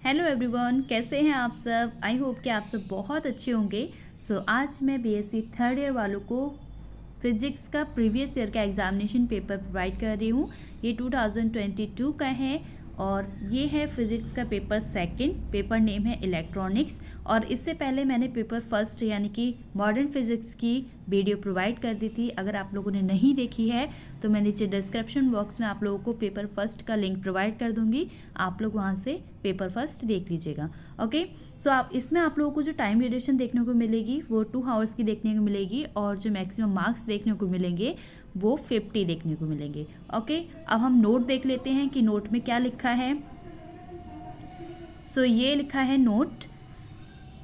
Hello everyone, कैसे हैं आप सब। आई होप कि आप सब बहुत अच्छे होंगे। आज मैं बीएससी थर्ड ईयर वालों को फिजिक्स का प्रीवियस ईयर का एग्जामिनेशन पेपर प्रोवाइड कर रही हूँ। ये 2022 का है और ये है फिजिक्स का पेपर सेकंड। पेपर नेम है इलेक्ट्रॉनिक्स। और इससे पहले मैंने पेपर फर्स्ट यानी कि मॉडर्न फिजिक्स की वीडियो प्रोवाइड कर दी थी। अगर आप लोगों ने नहीं देखी है तो मैं नीचे डिस्क्रिप्शन बॉक्स में आप लोगों को पेपर फर्स्ट का लिंक प्रोवाइड कर दूंगी। आप लोग वहाँ से पेपर फर्स्ट देख लीजिएगा। ओके, आप इसमें आप लोगों को जो टाइम ड्यूरेशन देखने को मिलेगी वो 2 आवर्स की देखने को मिलेगी और जो मैक्सिमम मार्क्स देखने को मिलेंगे वो 50 देखने को मिलेंगे। ओके, अब हम नोट देख लेते हैं कि नोट में क्या लिखा है। ये लिखा है note,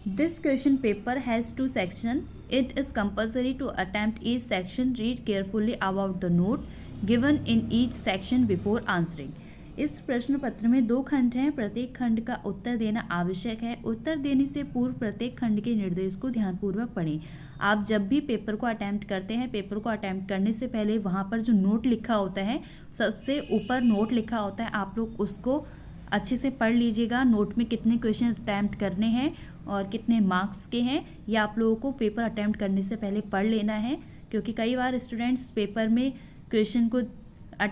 this question paper has 2 section. It is compulsory to attempt each section. Read carefully about the note given in each section before answering. इस प्रश्न पत्र में 2 खंड हैं। प्रत्येक खंड का उत्तर देना आवश्यक है। उत्तर देने से पूर्व प्रत्येक खंड के निर्देश को ध्यानपूर्वक पढ़ें। आप जब भी पेपर को अटेम्प्ट करते हैं, पेपर को अटेम्प्ट करने से पहले वहाँ पर जो नोट लिखा होता है, सबसे ऊपर नोट लिखा होता है, आप लोग उसको अच्छे से पढ़ लीजिएगा। नोट में कितने क्वेश्चन अटैम्प्ट करने हैं और कितने मार्क्स के हैं, ये आप लोगों को पेपर अटैम्प्ट करने से पहले पढ़ लेना है। क्योंकि कई बार स्टूडेंट्स पेपर में क्वेश्चन को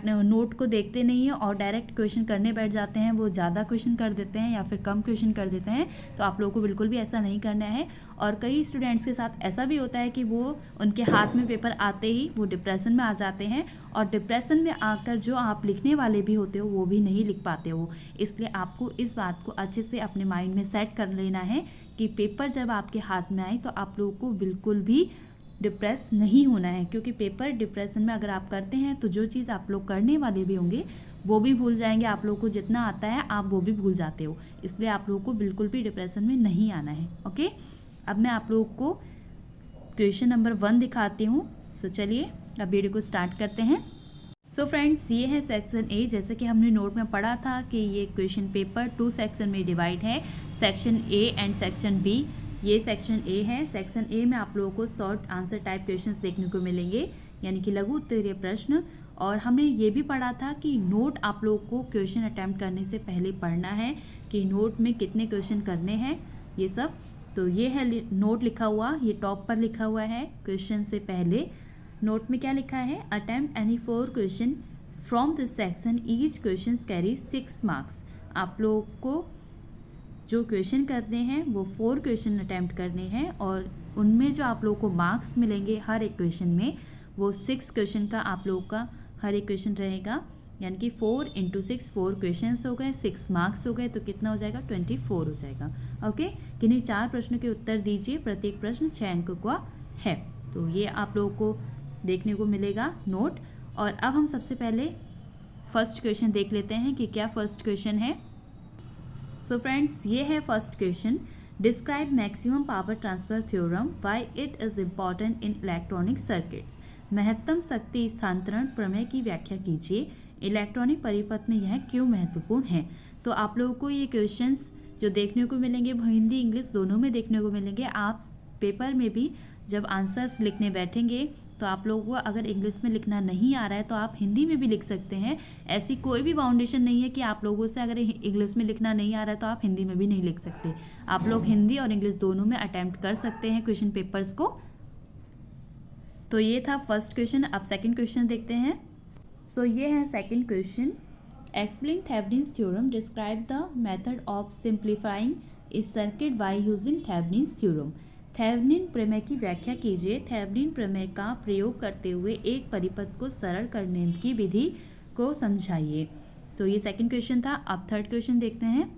नोट को देखते नहीं हैं और डायरेक्ट क्वेश्चन करने बैठ जाते हैं। वो ज़्यादा क्वेश्चन कर देते हैं या फिर कम क्वेश्चन कर देते हैं। तो आप लोगों को बिल्कुल भी ऐसा नहीं करना है। और कई स्टूडेंट्स के साथ ऐसा भी होता है कि वो उनके हाथ में पेपर आते ही वो डिप्रेशन में आ जाते हैं और डिप्रेशन में आकर जो आप लिखने वाले भी होते हो वो भी नहीं लिख पाते हो। इसलिए आपको इस बात को अच्छे से अपने माइंड में सेट कर लेना है कि पेपर जब आपके हाथ में आए तो आप लोगों को बिल्कुल भी डिप्रेस नहीं होना है। क्योंकि पेपर डिप्रेशन में अगर आप करते हैं तो जो चीज़ आप लोग करने वाले भी होंगे वो भी भूल जाएंगे। आप लोगों को जितना आता है आप वो भी भूल जाते हो। इसलिए आप लोगों को बिल्कुल भी डिप्रेशन में नहीं आना है। ओके, अब मैं आप लोगों को क्वेश्चन नंबर 1 दिखाती हूँ। चलिए अब वीडियो को स्टार्ट करते हैं। फ्रेंड्स, ये है सेक्शन ए। जैसे कि हमने नोट में पढ़ा था कि ये क्वेश्चन पेपर 2 सेक्शन में डिवाइड है, section A and section B. ये सेक्शन ए है। सेक्शन ए में आप लोगों को शॉर्ट आंसर टाइप क्वेश्चंस देखने को मिलेंगे, यानी कि लघु उत्तरीय प्रश्न। और हमने ये भी पढ़ा था कि नोट आप लोगों को क्वेश्चन अटैम्प्ट करने से पहले पढ़ना है कि नोट में कितने क्वेश्चन करने हैं, ये सब। तो ये है नोट लिखा हुआ, ये टॉप पर लिखा हुआ है क्वेश्चन से पहले। नोट में क्या लिखा है, attempt any 4 question from this section, each question carry 6 marks. आप लोगों को जो क्वेश्चन करने हैं वो 4 क्वेश्चन अटैम्प्ट करने हैं और उनमें जो आप लोगों को मार्क्स मिलेंगे हर एक क्वेश्चन में वो 6 क्वेश्चन का आप लोगों का हर एक क्वेश्चन रहेगा। यानी कि 4 × 6 4 क्वेश्चन हो गए, 6 मार्क्स हो गए, तो कितना हो जाएगा, 24 हो जाएगा। ओके, किन्हीं 4 प्रश्नों के उत्तर दीजिए। प्रत्येक प्रश्न 6 अंक का है। तो ये आप लोगों को देखने को मिलेगा नोट। और अब हम सबसे पहले फर्स्ट क्वेश्चन देख लेते हैं कि क्या फर्स्ट क्वेश्चन है। फ्रेंड्स, ये है first question, describe maximum power transfer theorem, why it is important in electronic circuits. महत्तम शक्ति स्थानांतरण प्रमेय की व्याख्या कीजिए, इलेक्ट्रॉनिक परिपथ में यह क्यों महत्वपूर्ण है। तो आप लोगों को ये क्वेश्चंस जो देखने को मिलेंगे वो हिंदी इंग्लिश दोनों में देखने को मिलेंगे। आप पेपर में भी जब आंसर्स लिखने बैठेंगे तो आप लोगों को अगर इंग्लिश में लिखना नहीं आ रहा है तो आप हिंदी में भी लिख सकते हैं। ऐसी कोई भी बाउंडेशन नहीं है कि आप लोगों से अगर इंग्लिश में लिखना नहीं आ रहा है तो आप हिंदी में भी नहीं लिख सकते। आप लोग हिंदी और इंग्लिश दोनों में अटेम्प्ट कर सकते हैं क्वेश्चन पेपर्स को। तो ये था फर्स्ट क्वेश्चन। अब सेकंड क्वेश्चन देखते हैं। ये है second question, explain Thevenin's theorem, describe the method of simplifying A circuit by using Thevenin's theorem. Thevenin प्रमेय की व्याख्या कीजिए। थेवेनिन प्रमेय का प्रयोग करते हुए एक परिपथ को सरल करने की विधि को समझाइए। तो ये सेकंड क्वेश्चन था। अब थर्ड क्वेश्चन देखते हैं।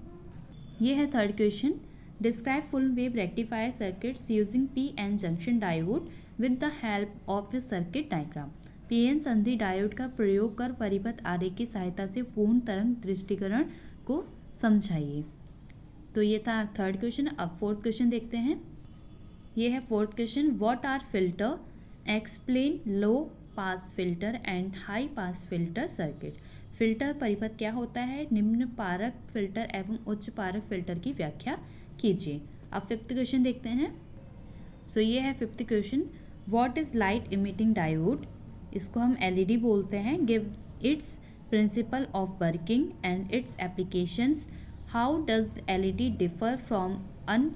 ये है third question, describe full wave rectifier circuits using PN junction diode with the help of A circuit diagram. PN संधि डायोड का प्रयोग कर परिपथ आरेख की सहायता से पूर्ण तरंग दृष्टिकरण को समझाइए। तो ये था थर्ड क्वेश्चन। अब फोर्थ क्वेश्चन देखते हैं। ये है fourth question, what are filter, explain low pass filter and high pass filter circuit. Filter परिपथ क्या होता है, निम्न पारक फिल्टर एवं उच्च पारक फिल्टर की व्याख्या कीजिए। अब फिफ्थ क्वेश्चन देखते हैं। ये है fifth question, what is light emitting diode. इसको हम एलईडी बोलते हैं। Give its principle of working and its applications how does LED differ from an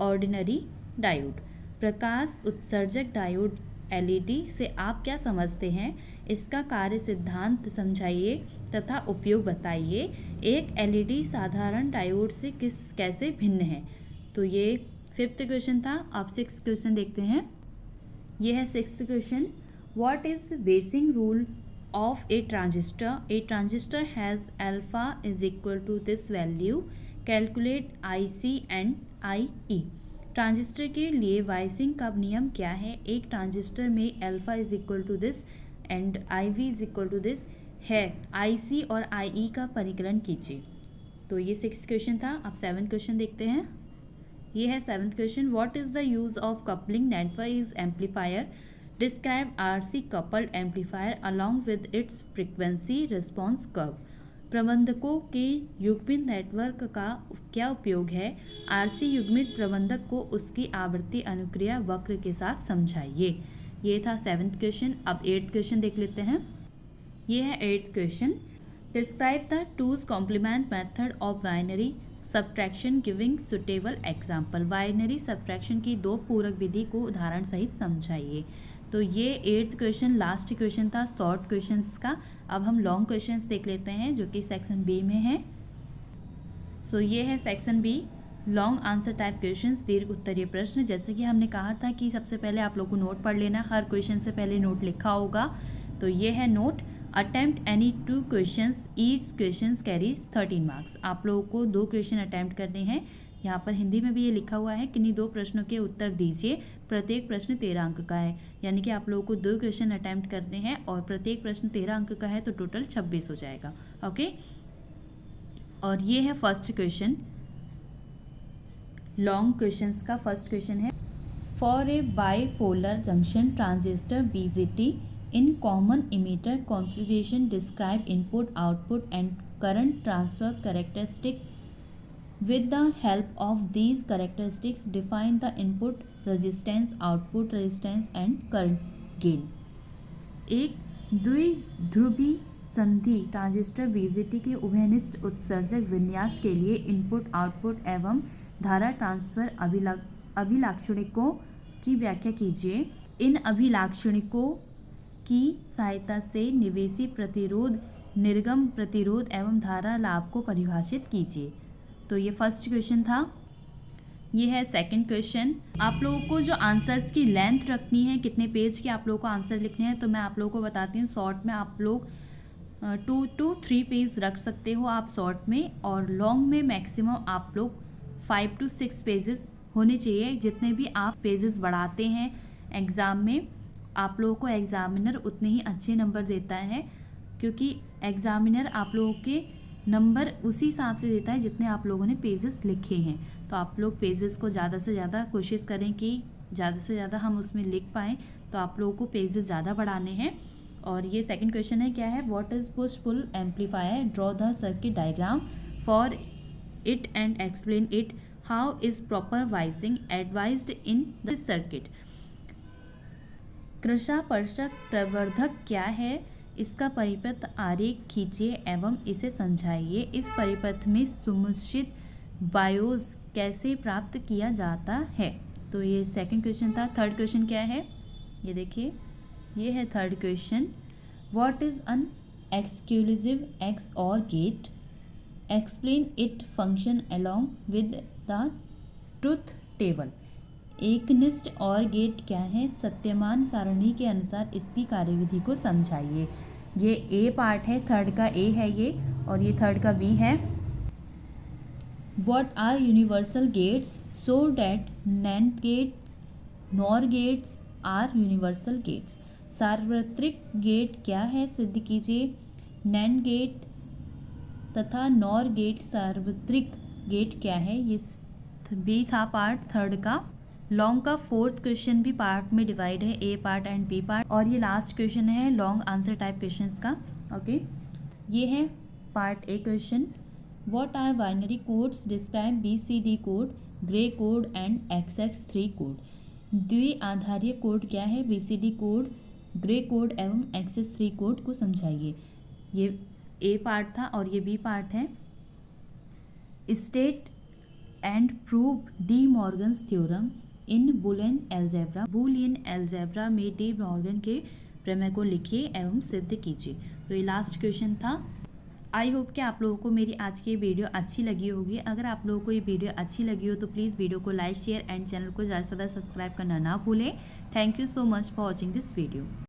ordinary diode? प्रकाश उत्सर्जक डायोड LED से आप क्या समझते हैं? इसका कार्य सिद्धांत समझाइए तथा उपयोग बताइए। एक LED साधारण डायोड से कैसे भिन्न है? तो ये 5th क्वेश्चन था। अब 6th क्वेश्चन देखते हैं। ये है 6th question. What is basic rule of a transistor? A transistor has alpha is equal to this value. Calculate IC and IE। Transistor के लिए वाइसिंग का नियम क्या है? एक ट्रांजिस्टर में alpha is equal to this and IV is equal to this है। IC और IE का परिकलन कीजिए। तो ये 6th क्वेश्चन था। अब 7th क्वेश्चन देखते हैं। ये है 7th question. What is the use of coupling network is amplifier? Describe RC coupled amplifier along with its frequency response curve. प्रबंधकों के युग्मित नेटवर्क का क्या उपयोग है? RC युग्मित प्रबंधक को उसकी आवृत्ति अनुक्रिया वक्र के साथ समझाइए। ये था 7th क्वेश्चन। अब 8th क्वेश्चन देख लेते हैं। ये है 8th question. Describe the two's complement method of binary subtraction giving suitable example. Binary subtraction की दो पूरक विधि को उदाहरण सहित समझाइए। तो ये 8th क्वेश्चन लास्ट क्वेश्चन था शॉर्ट क्वेश्चंस का। अब हम लॉन्ग क्वेश्चंस देख लेते हैं जो कि सेक्शन बी में है। सो ये है section B, long answer type questions, दीर्घ उत्तरीय प्रश्न। जैसे कि हमने कहा था कि सबसे पहले आप लोग को नोट पढ़ लेना, हर क्वेश्चन से पहले नोट लिखा होगा। तो ये है note. Attempt any 2 questions, each question carries 13 marks. आप लोगों को 2 क्वेश्चन अटेम्प्ट करने हैं। यहाँ पर हिंदी में भी ये लिखा हुआ है कि नहीं 2 प्रश्नों के उत्तर दीजिए, प्रत्येक प्रश्न 13 अंक का है। यानी कि आप लोगों को 2 क्वेश्चन अटेम्प्ट करने हैं और प्रत्येक प्रश्न 13 अंक का है, तो टोटल 26 हो जाएगा। ओके। और ये है फर्स्ट क्वेश्चन, लॉन्ग क्वेश्चंस का फर्स्ट क्वेश्चन है। For a bipolar junction transistor BJT in common emitter configuration describe input output and current transfer characteristic. With the help of these characteristics define the input resistance, output resistance and current gain. एक द्विध्रुवी संधि transistor BJT के उभयनिष्ठ उत्सर्जक विन्यास के लिए input output एवं धारा ट्रांसफर अभिलाक्षणिकों की व्याख्या कीजिए। इन अभिलाक्षणिकों की सहायता से निवेशी प्रतिरोध, निर्गम प्रतिरोध एवं धारा लाभ को परिभाषित कीजिए। तो ये फर्स्ट क्वेश्चन था। ये है सेकंड क्वेश्चन। आप लोगों को जो आंसर्स की लेंथ रखनी है, कितने पेज के आप लोगों को आंसर लिखने हैं, तो मैं आप लोगों को बताती हूँ। शॉर्ट में आप लोग 2 to 3 पेज रख सकते हो आप शॉर्ट में, और लॉन्ग में मैक्सिमम आप लोग 5 to 6 पेजेस होने चाहिए। जितने भी आप पेजेस बढ़ाते हैं एग्ज़ाम में, आप लोगों को एग्ज़ामिनर उतने ही अच्छे नंबर देता है, क्योंकि एग्ज़ामिनर आप लोगों के नंबर उसी हिसाब से देता है जितने आप लोगों ने पेजेस लिखे हैं। तो आप लोग पेजेस को ज़्यादा से ज़्यादा कोशिश करें कि ज़्यादा से ज़्यादा हम उसमें लिख पाएँ। तो आप लोगों को पेजेस ज़्यादा बढ़ाने हैं। और ये सेकंड क्वेश्चन है, क्या है? What is push pull amplifier? Draw the circuit diagram for it and explain it. How is proper biasing advised in the circuit? कृशापर्शक प्रवर्धक क्या है? इसका परिपथ आरेख खींचिए एवं इसे समझाइए। इस परिपथ में सुनिश्चित बायोस कैसे प्राप्त किया जाता है? तो ये सेकंड क्वेश्चन था। थर्ड क्वेश्चन क्या है? ये देखिए, ये है third question. What is an exclusive XOR gate? Explain it function along with the truth table. एकनिष्ठ OR गेट क्या है? सत्यमान सारणी के अनुसार इसकी कार्यविधि को समझाइए। ये A पार्ट है, थर्ड का A है ये, और ये थर्ड का B है। What are universal gates? So that NAND gates, NOR gates are universal gates. सार्वत्रिक गेट क्या है? सिद्ध कीजिए। NAND गेट तथा NOR गेट सार्वत्रिक गेट क्या है? ये B था पार्ट थर्ड का। लॉन्ग का फोर्थ क्वेश्चन भी पार्ट में डिवाइड है, A part and B part. और ये लास्ट क्वेश्चन है लॉन्ग आंसर टाइप क्वेश्चंस का। ओके, ये है part A question. What are binary codes? Describe BCD code, gray code and XX3 code. द्विआधारीय कोड क्या है? BCD कोड, ग्रे कोड एवं XX3 कोड को समझाइए। ये A पार्ट था और ये B पार्ट है। State and prove D Morgan's theorem in Boolean algebra. Boolean algebra में डी मॉर्गन के प्रमेय को लिखिए एवं सिद्ध कीजिए। तो ये लास्ट क्वेश्चन था। आई होप कि आप लोगों को मेरी आज की वीडियो अच्छी लगी होगी। अगर आप लोगों को ये वीडियो अच्छी लगी हो तो प्लीज़ वीडियो को लाइक शेयर एंड चैनल को ज़्यादा से ज़्यादा सब्सक्राइब करना ना भूलें। Thank you so much for watching this video.